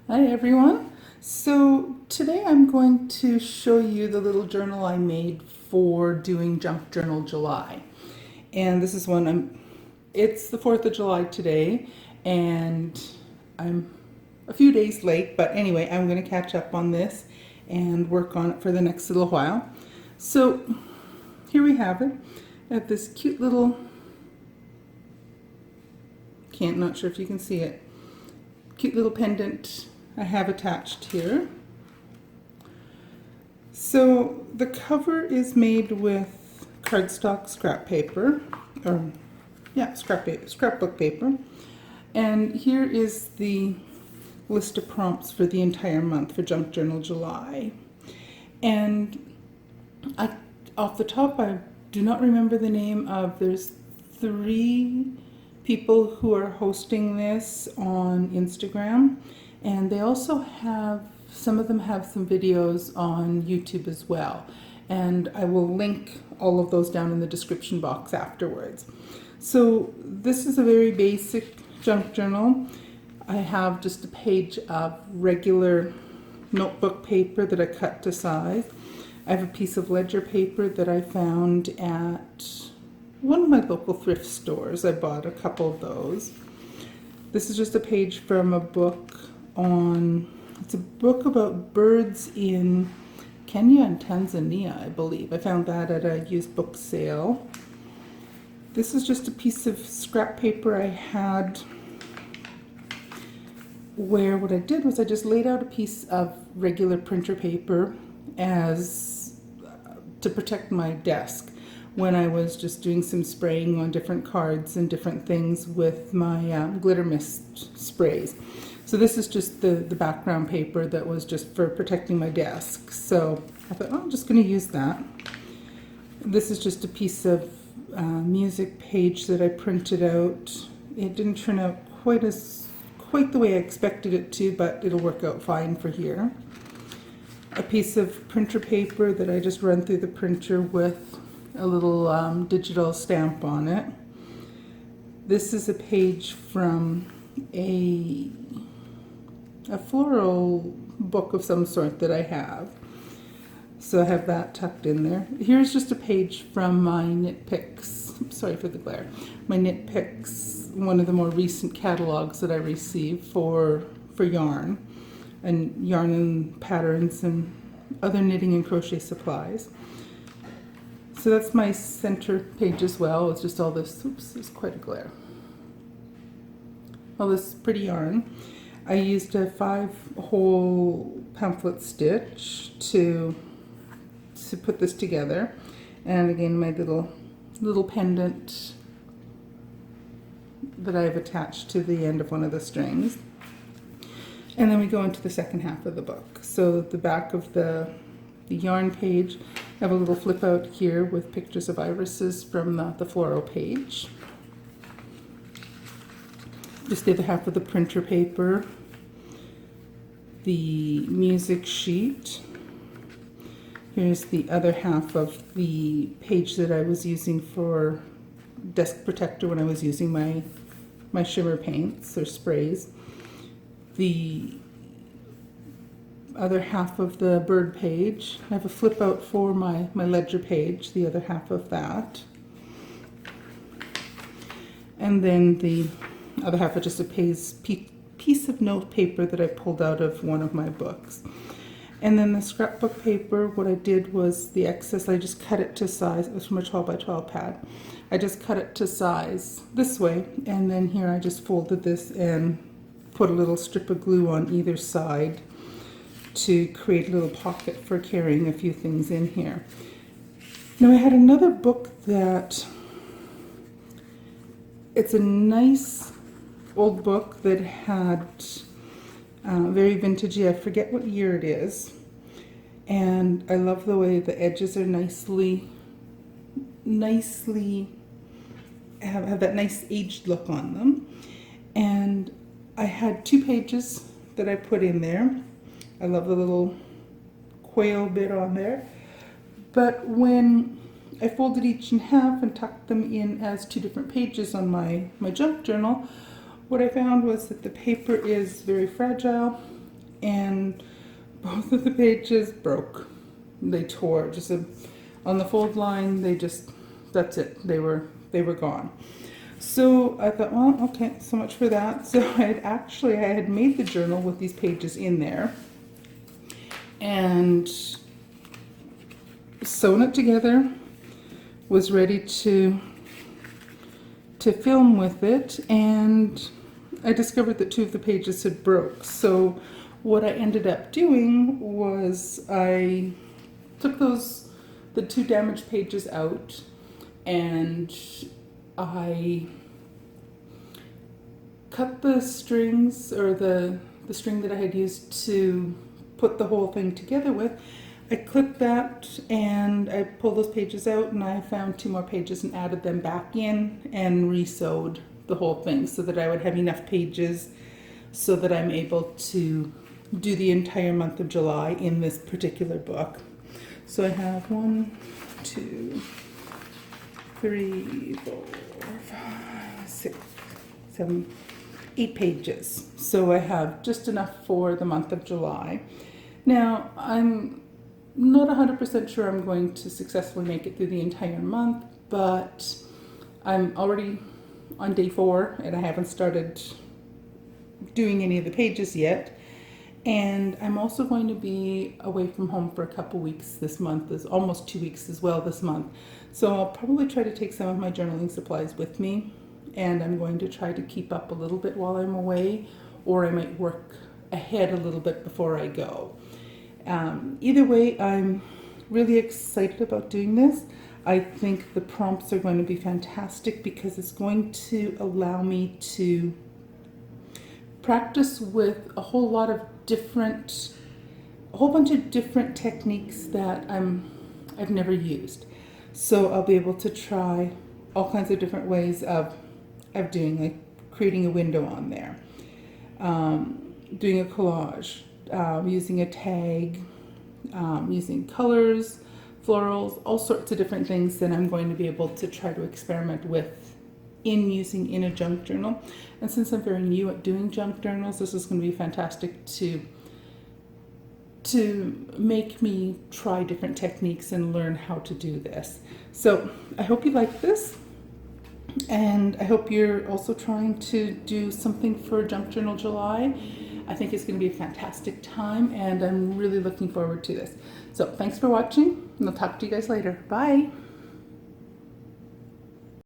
Hi everyone. So today I'm going to show you the little journal I made for doing Junk Journal July. And this is it's the 4th of July today and I'm a few days late, but anyway, I'm going to catch up on this and work on it for the next little while. So here we have it. I have this cute little, not sure if you can see it, cute little pendant I have attached here. So the cover is made with cardstock scrap paper, scrapbook paper. And here is the list of prompts for the entire month for Junk Journal July. And off the top, I do not remember the name of, there's 3 people who are hosting this on Instagram. And they also have, some of them have some videos on YouTube as well. And I will link all of those down in the description box afterwards. So this is a very basic junk journal. I have just a page of regular notebook paper that I cut to size. I have a piece of ledger paper that I found at one of my local thrift stores. I bought a couple of those. This is just a page from a book it's a book about birds in Kenya and Tanzania, I believe. I found that at a used book sale. This is just a piece of scrap paper I had where what I did was I just laid out a piece of regular printer paper as to protect my desk when I was just doing some spraying on different cards and different things with my glitter mist sprays. So this is just the background paper that was just for protecting my desk. So I thought, I'm just going to use that. This is just a piece of music page that I printed out. It didn't turn out quite the way I expected it to, but it'll work out fine for here. A piece of printer paper that I just run through the printer with a little digital stamp on it. This is a page from a floral book of some sort that I have. So I have that tucked in there. Here's just a page from my Knit Picks. Sorry for the glare. My Knit Picks, one of the more recent catalogs that I received for yarn and patterns and other knitting and crochet supplies. So that's my center page as well. It's just all this, there's quite a glare. All this pretty yarn. I used a 5-hole pamphlet stitch to put this together. And again, my little pendant that I've attached to the end of one of the strings. And then we go into the second half of the book. So the back of the yarn page, I have a little flip out here with pictures of irises from the floral page. Just the other half of the printer paper, the music sheet. Here's the other half of the page that I was using for desk protector when I was using my shimmer paints or sprays. The other half of the bird page. I have a flip out for my ledger page, the other half of that. And then the other half of just a piece of note paper that I pulled out of one of my books. And then the scrapbook paper, what I did was the excess, I just cut it to size. It was from a 12 by 12 pad. I just cut it to size this way, and then here I just folded this and put a little strip of glue on either side to create a little pocket for carrying a few things in here. Now I had another book that, it's a nice old book that had very vintagey, I forget what year it is, and I love the way the edges are nicely have that nice aged look on them. And I had 2 pages that I put in there. I love the little quail bit on there, but when I folded each in half and tucked them in as 2 different pages on my junk journal, what I found was that the paper is very fragile and both of the pages broke. They tore just on the fold line. That's it. They were gone. So I thought, well, okay, so much for that. So I had made the journal with these pages in there and sewn it together, was ready to film with it, and I discovered that 2 of the pages had broke. So what I ended up doing was I took the 2 damaged pages out, and I cut the strings, or the string that I had used to put the whole thing together with. I clipped that and I pulled those pages out, and I found 2 more pages and added them back in and re-sewed the whole thing so that I would have enough pages so that I'm able to do the entire month of July in this particular book. So I have 1, 2, 3, 4, 5, 6, 7, 8 pages. So I have just enough for the month of July. Now, I'm not 100% sure I'm going to successfully make it through the entire month, but I'm already on day 4 and I haven't started doing any of the pages yet. And I'm also going to be away from home for a couple weeks this month, almost 2 weeks as well this month. So I'll probably try to take some of my journaling supplies with me, and I'm going to try to keep up a little bit while I'm away, or I might work ahead a little bit before I go. Either way, I'm really excited about doing this. I think the prompts are going to be fantastic because it's going to allow me to practice with a whole bunch of different techniques that I've never used. So I'll be able to try all kinds of different ways of doing, like creating a window on there, doing a collage, using a tag, using colors, florals, all sorts of different things that I'm going to be able to try to experiment with using in a junk journal. And since I'm very new at doing junk journals, this is going to be fantastic to make me try different techniques and learn how to do this. So I hope you like this, and I hope you're also trying to do something for Junk Journal July. I think it's going to be a fantastic time, and I'm really looking forward to this. So thanks for watching, and I'll talk to you guys later. Bye.